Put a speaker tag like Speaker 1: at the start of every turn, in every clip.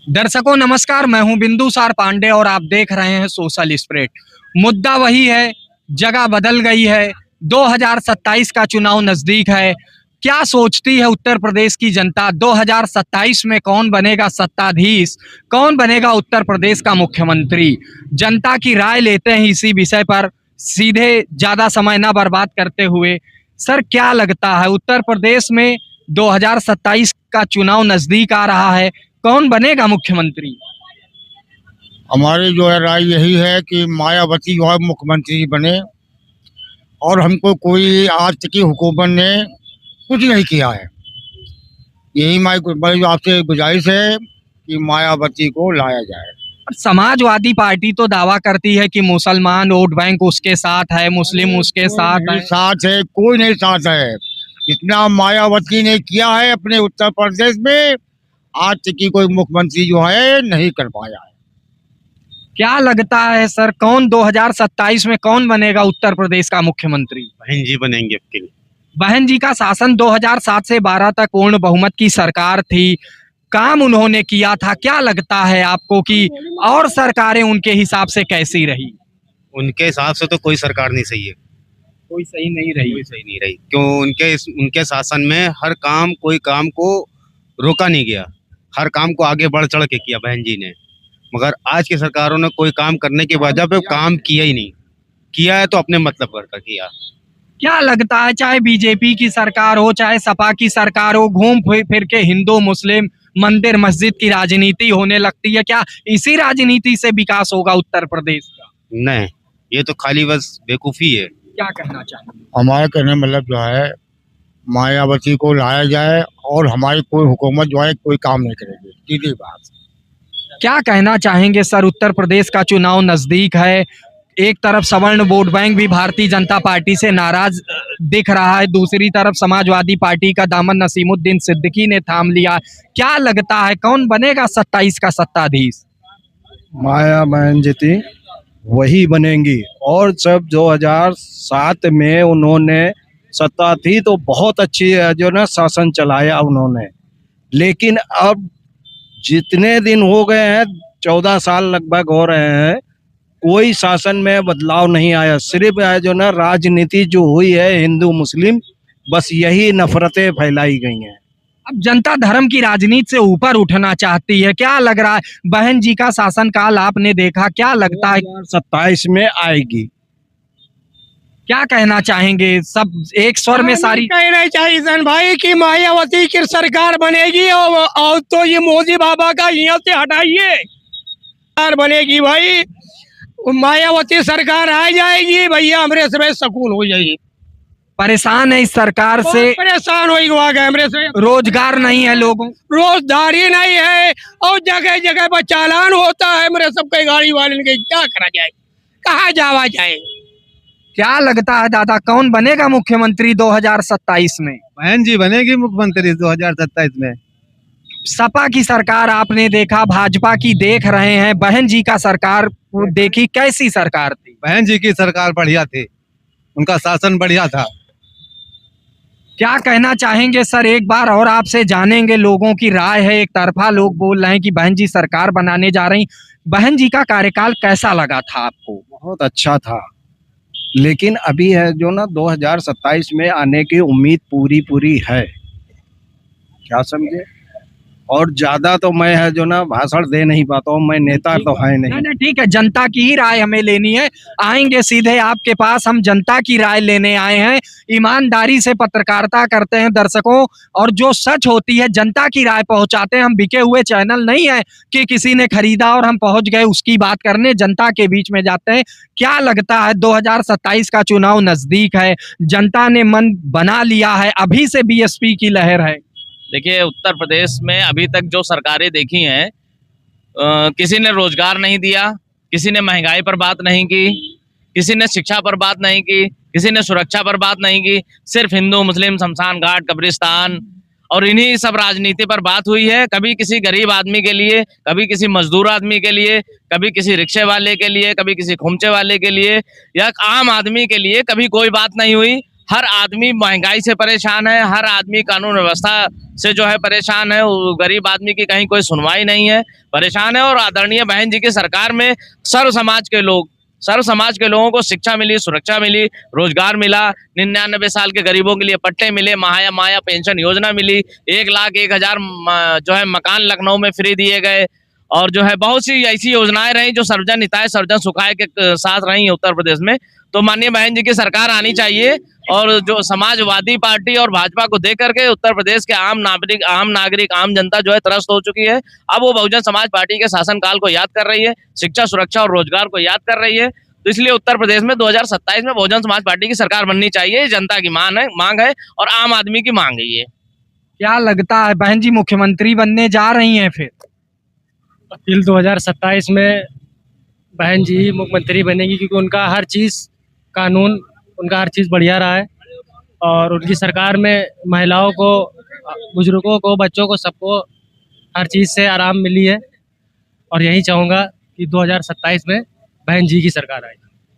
Speaker 1: दर्शकों नमस्कार, मैं हूं बिंदुसार पांडे और आप देख रहे हैं सोशल स्प्रेड। मुद्दा वही है, जगह बदल गई है। 2027 का चुनाव नजदीक है। क्या सोचती है उत्तर प्रदेश की जनता? 2027 में कौन बनेगा सत्ताधीश, कौन बनेगा उत्तर प्रदेश का मुख्यमंत्री? जनता की राय लेते हैं इसी विषय पर सीधे, ज्यादा समय ना बर्बाद करते हुए। सर, क्या लगता है उत्तर प्रदेश में 2027 का चुनाव नजदीक आ रहा है, कौन बनेगा मुख्यमंत्री?
Speaker 2: हमारी जो है राय यही है कि मायावती जो है मुख्यमंत्री बने। और हमको कोई आज तक की हुकूमत ने कुछ नहीं किया है। यही मेरी आपसे गुजारिश है कि मायावती को लाया जाए।
Speaker 1: समाजवादी पार्टी तो दावा करती है कि मुसलमान वोट बैंक उसके साथ है, मुस्लिम उसके साथ है।
Speaker 2: साथ है, कोई नहीं साथ है। इतना मायावती ने किया है अपने उत्तर प्रदेश में, आज तक की कोई मुख्यमंत्री जो है नहीं कर पाया है।
Speaker 1: क्या लगता है सर, कौन 2027 में कौन बनेगा उत्तर प्रदेश का मुख्यमंत्री?
Speaker 3: बहन जी बनेंगे आपके लिए।
Speaker 1: बहन जी का शासन 2007 से 12 तक पूर्ण बहुमत की सरकार थी, काम उन्होंने किया था। क्या लगता है आपको कि और सरकारें उनके हिसाब से कैसी रही?
Speaker 3: उनके हिसाब से तो कोई सरकार नहीं सही है।
Speaker 1: कोई सही नहीं रही।
Speaker 3: कोई सही नहीं रही। क्यों? उनके शासन में हर काम, कोई काम को रोका नहीं गया। हर काम को आगे बढ़ चढ़ के किया बहन जी ने। मगर आज की सरकारों ने कोई काम करने की वजह पे काम किया ही नहीं। किया है तो अपने मतलब करके किया।
Speaker 1: क्या लगता है, चाहे बीजेपी की सरकार हो चाहे सपा की सरकार हो, घूम फिर के हिंदू मुस्लिम मंदिर मस्जिद की राजनीति होने लगती है? क्या इसी राजनीति से विकास होगा उत्तर प्रदेश का?
Speaker 3: नहीं, ये तो खाली बस बेवकूफी है।
Speaker 1: क्या कहना चाहिए?
Speaker 2: हमारे कहने मतलब जो है मायावती को लाया जाए और हमारी कोई हुकूमत जो है कोई काम नहीं करेगी, सीधी बात।
Speaker 1: क्या कहना चाहेंगे सर, उत्तर प्रदेश का चुनाव नजदीक है, एक तरफ सवर्ण वोट बैंक भी भारतीय जनता पार्टी से नाराज दिख रहा है, दूसरी तरफ समाजवादी पार्टी का दामन नसीमुद्दीन सिद्दीकी ने थाम लिया। क्या लगता है कौन बनेगा 27 का सत्ताधीश?
Speaker 4: माया बहन जीती वही बनेंगी। और जब 2007 में उन्होंने सत्ता थी तो बहुत अच्छी जो ना शासन चलाया उन्होंने, लेकिन अब जितने दिन हो गए हैं, 14 साल लगभग हो रहे हैं, कोई शासन में बदलाव नहीं आया। सिर्फ जो ना राजनीति जो हुई है हिंदू मुस्लिम, बस यही नफरतें फैलाई गई हैं।
Speaker 1: अब जनता धर्म की राजनीति से ऊपर उठना चाहती है। क्या लग रहा है, बहन जी का शासनकाल आपने देखा, क्या लगता है
Speaker 4: 27 में आएगी?
Speaker 1: क्या कहना चाहेंगे? सब एक स्वर में सारी
Speaker 5: कहना चाहिए सन भाई कि मायावती की सरकार बनेगी और तो ये मोदी बाबा का यहाँ से हटाइए, सरकार बनेगी भाई। मायावती सरकार आ जाएगी भैया, हमरे से सुकून हो जाएगी।
Speaker 1: परेशान है इस सरकार से,
Speaker 5: परेशान हो गए हमरे से।
Speaker 1: रोजगार नहीं है लोगों,
Speaker 5: रोजगारी नहीं है और जगह जगह पर चालान होता है मेरे सबके गाड़ी वाले के। क्या करा जाए, कहाँ जावा जाए?
Speaker 1: क्या लगता है दादा, कौन बनेगा मुख्यमंत्री 2027 में?
Speaker 6: बहन जी बनेगी मुख्यमंत्री 2027 में।
Speaker 1: सपा की सरकार आपने देखा, भाजपा की देख रहे हैं, बहन जी का सरकार देखी, कैसी सरकार थी?
Speaker 6: बहन जी की सरकार बढ़िया थी, उनका शासन बढ़िया था।
Speaker 1: क्या कहना चाहेंगे सर, एक बार और आपसे जानेंगे, लोगों की राय है। एक तरफा लोग बोल रहे हैं कि बहन जी सरकार बनाने जा रही। बहन जी का कार्यकाल कैसा लगा था आपको?
Speaker 4: बहुत अच्छा था, लेकिन अभी है जो ना 2027 में आने की उम्मीद पूरी है। क्या समझे? और ज्यादा तो मैं है जो ना भाषण दे नहीं पाता हूँ, मैं नेता तो है नहीं।
Speaker 1: ठीक है, जनता की ही राय हमें लेनी है। आएंगे सीधे आपके पास, हम जनता की राय लेने आए हैं। ईमानदारी से पत्रकारिता करते हैं दर्शकों, और जो सच होती है जनता की राय पहुंचाते हैं। हम बिके हुए चैनल नहीं है कि किसी ने खरीदा और हम पहुंच गए उसकी बात करने, जनता के बीच में जाते हैं। क्या लगता है 2027 का चुनाव नजदीक है, जनता ने मन बना लिया है, अभी से बीएसपी की लहर है?
Speaker 7: देखिए, उत्तर प्रदेश में अभी तक जो सरकारें देखी हैं, किसी ने रोजगार नहीं दिया, किसी ने महंगाई पर बात नहीं की, किसी ने शिक्षा पर बात नहीं की, किसी ने सुरक्षा पर बात नहीं की। सिर्फ हिंदू मुस्लिम, शमशान घाट, कब्रिस्तान और इन्हीं सब राजनीति पर बात हुई है। कभी किसी गरीब आदमी के लिए, कभी किसी मजदूर आदमी के लिए, कभी किसी रिक्शे वाले के लिए, कभी किसी खुमचे वाले के लिए या आम आदमी के लिए कभी कोई बात नहीं हुई। हर आदमी महंगाई से परेशान है, हर आदमी कानून व्यवस्था से जो है परेशान है, वो गरीब आदमी की कहीं कोई सुनवाई नहीं है, परेशान है। और आदरणीय बहन जी की सरकार में सर्व समाज के लोगों को शिक्षा मिली, सुरक्षा मिली, रोजगार मिला, 99 साल के गरीबों के लिए पट्टे मिले, माया पेंशन योजना मिली, 1,01,000 जो है मकान लखनऊ में फ्री दिए गए, और जो है बहुत सी ऐसी योजनाएं रही जो सर्वजन हिताय सर्वजन सुखाय के साथ रही उत्तर प्रदेश में। तो माननीय बहन जी की सरकार आनी चाहिए, और जो समाजवादी पार्टी और भाजपा को देख करके उत्तर प्रदेश के आम नागरिक आम जनता जो है त्रस्त हो चुकी है। अब वो बहुजन समाज पार्टी के शासनकाल को याद कर रही है, शिक्षा, सुरक्षा और रोजगार को याद कर रही है। तो इसलिए उत्तर प्रदेश में 2027 में बहुजन समाज पार्टी की सरकार बननी चाहिए, जनता की मांग है और आम आदमी की मांग है ये।
Speaker 1: क्या लगता है बहन जी मुख्यमंत्री बनने जा रही हैं फिर?
Speaker 5: अप्रैल 2027 में बहन जी ही मुख्यमंत्री बनेगी, क्योंकि उनका हर चीज़ कानून, उनका हर चीज़ बढ़िया रहा है, और उनकी सरकार में महिलाओं को, बुजुर्गों को, बच्चों को, सबको हर चीज़ से आराम मिली है। और यही चाहूँगा कि 2027 में बहन जी की सरकार आए।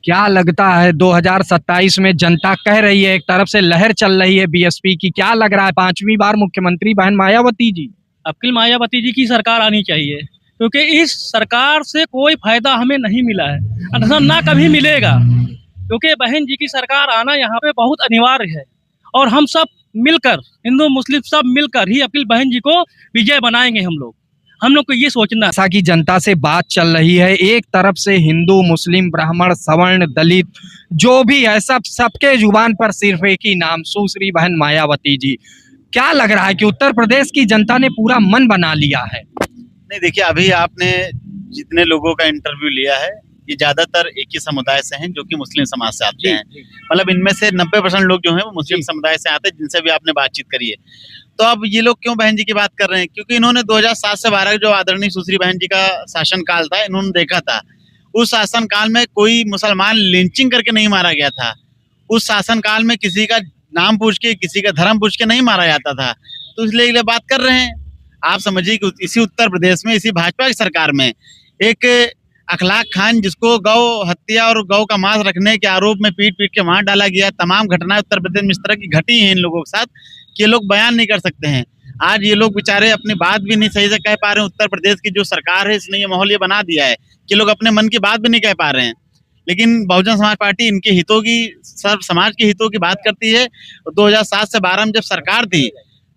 Speaker 1: क्या लगता है 2027 में जनता कह रही है, एक तरफ से लहर चल रही है बीएसपी की, क्या लग रहा है 5वीं बार मुख्यमंत्री बहन मायावती जी?
Speaker 5: अब्दुल मायावती जी की सरकार आनी चाहिए, क्योंकि इस सरकार से कोई फायदा हमें नहीं मिला है, अथवा ना कभी मिलेगा, क्योंकि बहन जी की सरकार आना यहाँ पे बहुत अनिवार्य है। और हम सब मिलकर, हिंदू मुस्लिम सब मिलकर ही अब्दुल बहन जी को विजय बनाएंगे। हम लोग को ये सोचना।
Speaker 1: ऐसा की जनता से बात चल रही है, एक तरफ से हिंदू, मुस्लिम, ब्राह्मण, सवर्ण, दलित जो भी है सबके जुबान पर सिर्फ एक ही नाम, सुश्री बहन मायावती जी। क्या लग रहा है कि उत्तर प्रदेश की जनता ने पूरा मन बना लिया है?
Speaker 8: नहीं, देखिए, अभी आपने जितने लोगों का इंटरव्यू लिया है, ये ज्यादातर एक ही समुदाय से हैं, जो कि मुस्लिम समाज से आते हैं। मतलब इनमें से 90% लोग जो हैं वो मुस्लिम समुदाय से आते हैं, जिनसे भी आपने बातचीत करी है। तो अब ये लोग क्यों बहन जी की बात कर रहे हैं? क्योंकि इन्होंने 2007 से 12 जो आदरणीय सुश्री बहन जी का शासनकाल था, इन्होंने देखा था। उस शासनकाल में कोई मुसलमान लिंचिंग करके नहीं मारा गया था। उस शासनकाल में किसी का नाम पूछ के, किसी का धर्म पूछ के नहीं मारा जाता था। तो इसलिए ये बात कर रहे हैं। आप समझिए कि इसी उत्तर प्रदेश में, इसी भाजपा की सरकार में एक अखलाक खान, जिसको गौ हत्या और गौ का मांस रखने के आरोप में पीट के मार डाला गया, तमाम घटनाएं उत्तर प्रदेश में इस तरह की घटी हैं इन लोगों के साथ कि ये लोग बयान नहीं कर सकते हैं। आज ये लोग बेचारे अपनी बात भी नहीं सही से कह पा रहे हैं। उत्तर प्रदेश की जो सरकार है, इसने ये माहौल ये बना दिया है कि लोग अपने मन की बात भी नहीं कह पा रहे हैं। लेकिन बहुजन समाज पार्टी इनके हितों की, सर्व समाज के हितों की बात करती है। 2007 से 12 में जब सरकार थी,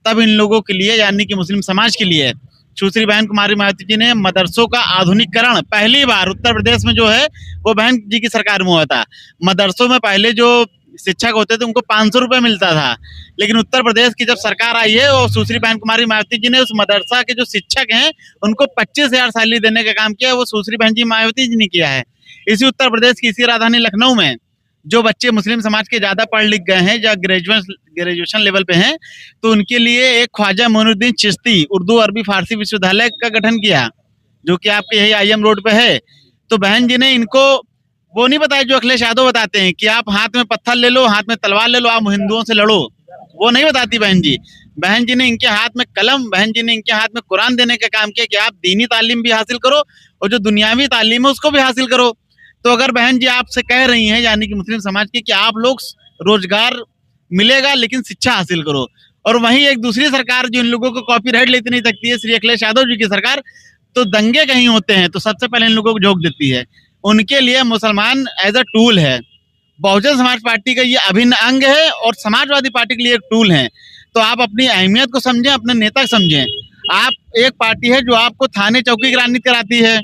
Speaker 8: तब इन लोगों के लिए, यानी कि मुस्लिम समाज के लिए, सुश्री बहन कुमारी मायावती जी ने मदरसों का आधुनिकीकरण पहली बार उत्तर प्रदेश में जो है वो बहन जी की सरकार में हुआ था। मदरसों में पहले जो शिक्षक होते थे उनको 500 रुपये मिलता था, लेकिन उत्तर प्रदेश की जब सरकार आई है और सुश्री बहन कुमारी मायावती जी ने उस मदरसा के जो शिक्षक हैं उनको 25,000 सैलरी देने का काम किया, वो सुश्री बहन जी मायावती जी ने किया है। इसी उत्तर प्रदेश की इसी राजधानी लखनऊ में जो बच्चे मुस्लिम समाज के ज्यादा पढ़ लिख गए हैं या ग्रेजुएशन लेवल पे हैं, तो उनके लिए एक ख्वाजा मोइनुद्दीन चिश्ती उर्दू अरबी फारसी विश्वविद्यालय का गठन किया, जो कि आपके यही IM रोड पे है। तो बहन जी ने इनको वो नहीं बताया जो अखिलेश यादव बताते हैं कि आप हाथ में पत्थर ले लो, हाथ में तलवार ले लो, आप हिंदुओं से लड़ो। वो नहीं बताती बहन जी। बहन जी ने इनके हाथ में कलम, बहन जी ने इनके हाथ में कुरान देने का काम किया कि आप दीनी तालीम भी हासिल करो और जो दुनियावी तालीम है उसको भी हासिल करो। तो अगर बहन जी आपसे कह रही हैं, यानी कि मुस्लिम समाज की, कि आप लोग रोजगार मिलेगा लेकिन शिक्षा हासिल करो, और वहीं एक दूसरी सरकार जो इन लोगों को कॉपीराइट लेती नहीं सकती है, श्री अखिलेश यादव जी की सरकार, तो दंगे कहीं होते हैं तो सबसे पहले इन लोगों को झोंक देती है। उनके लिए मुसलमान एज अ टूल है। बहुजन समाज पार्टी का ये अभिन्न अंग है और समाजवादी पार्टी के लिए एक टूल है। तो आप अपनी अहमियत को समझें, अपने नेता को समझें। आप एक पार्टी है जो आपको थाने चौकी की राजनीति कराती है।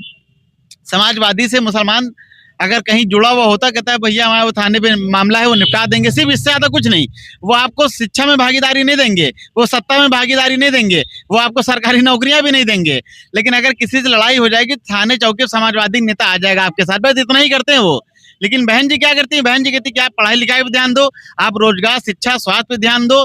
Speaker 8: समाजवादी से मुसलमान अगर कहीं जुड़ा हुआ होता, कहता है भैया हमारे वो थाने पे मामला है वो निपटा देंगे, सिर्फ इससे ज्यादा कुछ नहीं। वो आपको शिक्षा में भागीदारी नहीं देंगे, वो सत्ता में भागीदारी नहीं देंगे, वो आपको सरकारी नौकरियां भी नहीं देंगे। लेकिन अगर किसी से लड़ाई हो जाएगी, थाने चौकी समाजवादी नेता आ जाएगा आपके साथ, बस इतना ही करते हैं वो। लेकिन बहन जी क्या करती है? बहन जी कहती है कि आप पढ़ाई लिखाई पे ध्यान दो, आप रोजगार, शिक्षा, स्वास्थ्य पे ध्यान दो,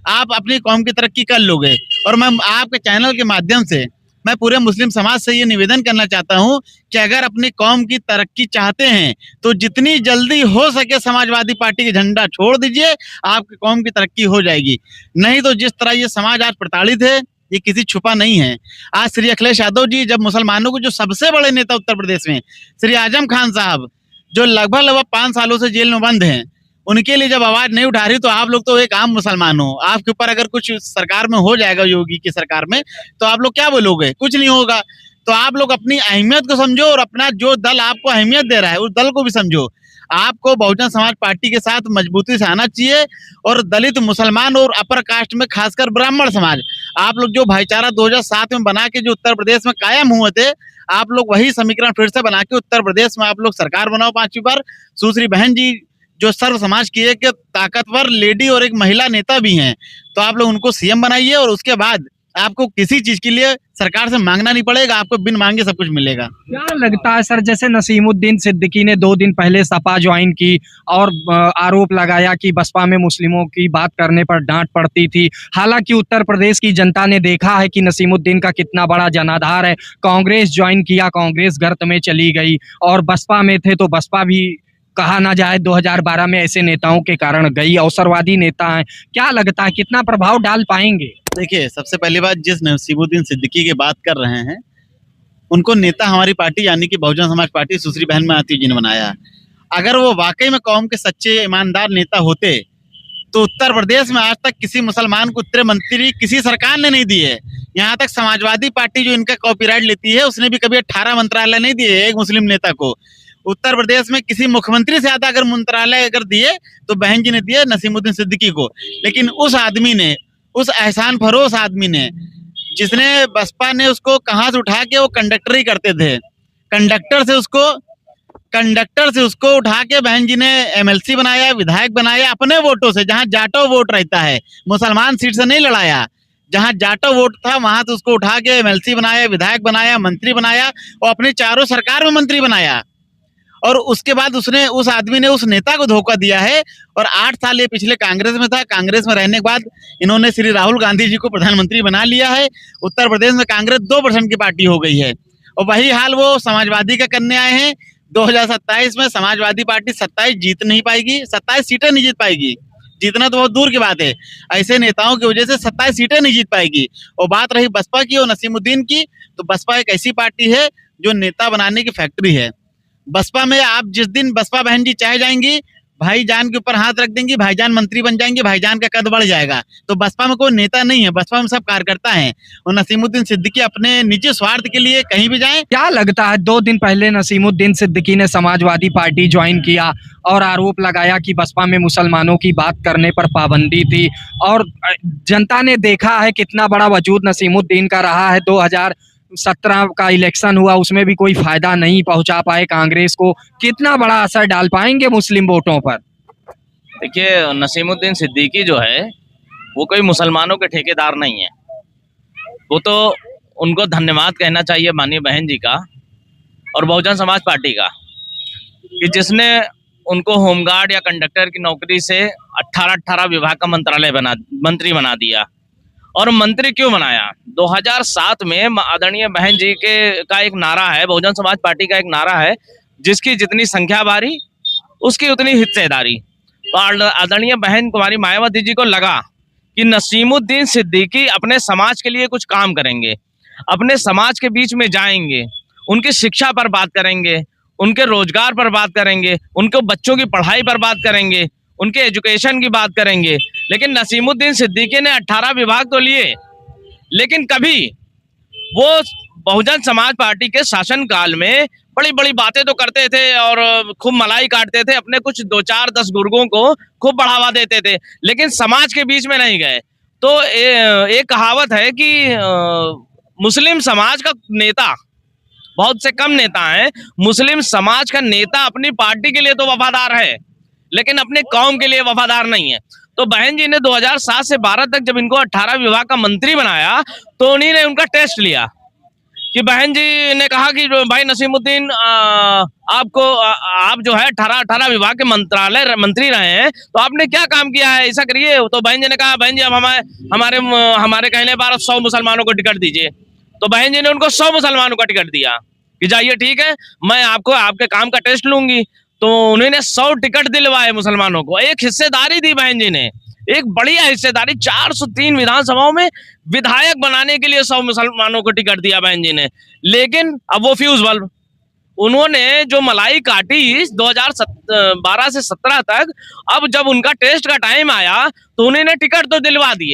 Speaker 8: आप अपनी कौम की तरक्की कर लोगे। और मैं आपके चैनल के माध्यम से मैं पूरे मुस्लिम समाज से ये निवेदन करना चाहता हूं कि अगर अपनी कौम की तरक्की चाहते हैं तो जितनी जल्दी हो सके समाजवादी पार्टी का झंडा छोड़ दीजिए, आपकी कौम की तरक्की हो जाएगी। नहीं तो जिस तरह ये समाज आज प्रताड़ित है, ये किसी छुपा नहीं है। आज श्री अखिलेश यादव जी जब मुसलमानों को, जो सबसे बड़े नेता उत्तर प्रदेश में, श्री आजम खान साहब, जो लगभग 5 सालों से जेल में बंद हैं, उनके लिए जब आवाज नहीं उठा रही तो आप लोग तो एक आम मुसलमान हो, आपके ऊपर अगर कुछ सरकार में हो जाएगा योगी की सरकार में तो आप लोग क्या बोलोगे? कुछ नहीं होगा। तो आप लोग अपनी अहमियत को समझो और अपना जो दल आपको अहमियत दे रहा है उस दल को भी समझो। आपको बहुजन समाज पार्टी के साथ मजबूती से आना चाहिए और दलित, मुसलमान और अपर कास्ट में खासकर ब्राह्मण समाज, आप लोग जो भाईचारा 2007 में बना के जो उत्तर प्रदेश में कायम हुए थे, आप लोग वही समीकरण फिर से बना के उत्तर प्रदेश में आप लोग सरकार बनाओ 5वीं बार। सुश्री बहन जी जो सर्व समाज की एक ताकतवर लेडी और एक महिला नेता भी हैं, तो आप लोग उनको सीएम बनाइए और उसके बाद आपको किसी चीज के लिए सरकार से मांगना नहीं पड़ेगा, आपको बिन मांगे सब कुछ मिलेगा।
Speaker 1: क्या लगता है सर, जैसे नसीमुद्दीन सिद्दीकी ने 2 दिन पहले सपा ज्वाइन की और आरोप लगाया कि बसपा में मुस्लिमों की बात करने पर डांट पड़ती थी। हालांकि उत्तर प्रदेश की जनता ने देखा है कि नसीमुद्दीन का कितना बड़ा जनाधार है। कांग्रेस ज्वाइन किया, कांग्रेस गर्त में चली गई, और बसपा में थे तो बसपा भी कहा ना जाए 2012 में ऐसे नेताओं के कारण गई। अवसरवादी नेता हैं, क्या लगता है कितना प्रभाव डाल पाएंगे?
Speaker 8: देखिए, सबसे पहली बात, जिस नसीमुद्दीन सिद्दीकी की बात कर रहे हैं उनको नेता हमारी पार्टी यानी कि बहुजन समाज पार्टी सुश्री बहन मायावती जी ने बनाया। अगर वो वाकई में कौम के सच्चे ईमानदार नेता होते तो उत्तर प्रदेश में आज तक किसी मुसलमान को उत्तरी मंत्री किसी सरकार ने नहीं दिए। यहाँ तक समाजवादी पार्टी जो इनका कॉपीराइट लेती है उसने भी कभी 18 मंत्रालय नहीं दिए एक मुस्लिम नेता को। उत्तर प्रदेश में किसी मुख्यमंत्री से ज्यादा अगर मंत्रालय अगर दिए तो बहन जी ने दिए नसीमुद्दीन सिद्दीकी को। लेकिन उस आदमी ने, उस एहसान फरोश आदमी ने, जिसने बसपा ने उसको कहाँ से उठा के, वो कंडक्टर ही करते थे, कंडक्टर से उसको उठा के बहन जी ने एमएलसी बनाया, विधायक बनाया अपने वोटों से, जहाँ जाटो वोट रहता है। मुसलमान सीट से नहीं लड़ाया, जहाँ जाटो वोट था वहां से उसको उठा के एमएलसी बनाया, विधायक बनाया, मंत्री बनाया और अपनी चारों सरकार में मंत्री बनाया। और उसके बाद उसने, उस आदमी ने उस नेता को धोखा दिया है। और 8 साल ये पिछले कांग्रेस में था, कांग्रेस में रहने के बाद इन्होंने श्री राहुल गांधी जी को प्रधानमंत्री बना लिया है। उत्तर प्रदेश में कांग्रेस 2% की पार्टी हो गई है और वही हाल वो समाजवादी का करने आए हैं। 2027 में समाजवादी पार्टी 27 जीत नहीं पाएगी, 27 सीटें नहीं जीत पाएगी। जीतना तो बहुत दूर की बात है, ऐसे नेताओं की वजह से 27 सीटें नहीं जीत पाएगी। और बात रही बसपा की और नसीमुद्दीन की, तो बसपा एक ऐसी पार्टी है जो नेता बनाने की फैक्ट्री है। बसपा में आप जिस दिन बसपा बहन जी चाहे जाएंगी, भाईजान के ऊपर हाथ रख देंगी, भाईजान मंत्री बन जाएंगे, भाईजान का कद बढ़ जाएगा। तो बसपा में कोई नेता नहीं है, बसपा में सब कार्यकर्ता हैं। और नसीमुद्दीन सिद्दीकी अपने निजी स्वार्थ के लिए कहीं भी जाएं।
Speaker 1: क्या लगता है 2 दिन पहले नसीमुद्दीन सिद्दीकी ने समाजवादी पार्टी ज्वाइन किया और आरोप लगाया कि बसपा में मुसलमानों की बात करने पर पाबंदी थी, और जनता ने देखा है कितना बड़ा वजूद नसीमुद्दीन का रहा है। 2017 का इलेक्शन हुआ, उसमें भी कोई फायदा नहीं पहुंचा पाए कांग्रेस को। कितना बड़ा असर डाल पाएंगे मुस्लिम वोटों पर?
Speaker 7: देखिए, नसीमुद्दीन सिद्दीकी जो है वो कोई मुसलमानों के ठेकेदार नहीं है। वो तो उनको धन्यवाद कहना चाहिए माननीय बहन जी का और बहुजन समाज पार्टी का, कि जिसने उनको होमगार्ड या कंडक्टर की नौकरी से 18 विभाग का मंत्री बना दिया। और मंत्री क्यों बनाया? 2007 में आदरणीय बहन जी का एक नारा है, बहुजन समाज पार्टी का एक नारा है, जिसकी जितनी संख्या बारी उसकी उतनी हिस्सेदारी। तो आदरणीय बहन कुमारी मायावती जी को लगा कि नसीमुद्दीन सिद्दीकी अपने समाज के लिए कुछ काम करेंगे, अपने समाज के बीच में जाएंगे, उनकी शिक्षा पर बात करेंगे, उनके रोजगार पर बात करेंगे, उनके बच्चों की पढ़ाई पर बात करेंगे, उनके एजुकेशन की बात करेंगे। लेकिन नसीमुद्दीन सिद्दीकी ने 18 विभाग तो लिए, लेकिन कभी वो बहुजन समाज पार्टी के शासनकाल में बड़ी बड़ी बातें तो करते थे और खूब मलाई काटते थे, अपने कुछ 2-4-10 गुर्गों को खूब बढ़ावा देते थे, लेकिन समाज के बीच में नहीं गए। तो एक कहावत है कि मुस्लिम समाज का नेता, बहुत से कम नेता हैं, मुस्लिम समाज का नेता अपनी पार्टी के लिए तो वफादार है लेकिन अपने कौम के लिए वफादार नहीं है। तो बहन जी ने 2007 से 12 तक जब इनको 18 विभाग का मंत्री बनाया तो उन्हीं ने उनका टेस्ट लिया कि बहन जी ने कहा कि भाई नसीमुद्दीन, आप जो है 18 विभाग के मंत्री रहे हैं, तो आपने क्या काम किया है, ऐसा करिए। तो बहन जी ने कहा, बहन जी अब हमारे कहने पर 100 मुसलमानों को टिकट दीजिए। तो बहन जी ने उनको 100 मुसलमानों का टिकट दिया कि जाइए ठीक है, मैं आपको आपके काम का टेस्ट लूंगी। तो उन्होंने 100 टिकट दिलवाए मुसलमानों को, एक हिस्सेदारी दी बहन जी ने, एक बढ़िया हिस्सेदारी। 403 विधानसभाओं में विधायक बनाने के लिए 100 मुसलमानों को टिकट दिया बहन जी ने। लेकिन अब वो फ्यूज बल्ब, उन्होंने जो मलाई काटी 2012 से 17 तक, अब जब उनका टेस्ट का टाइम आया तो उन्होंने टिकट तो दिलवा दिए।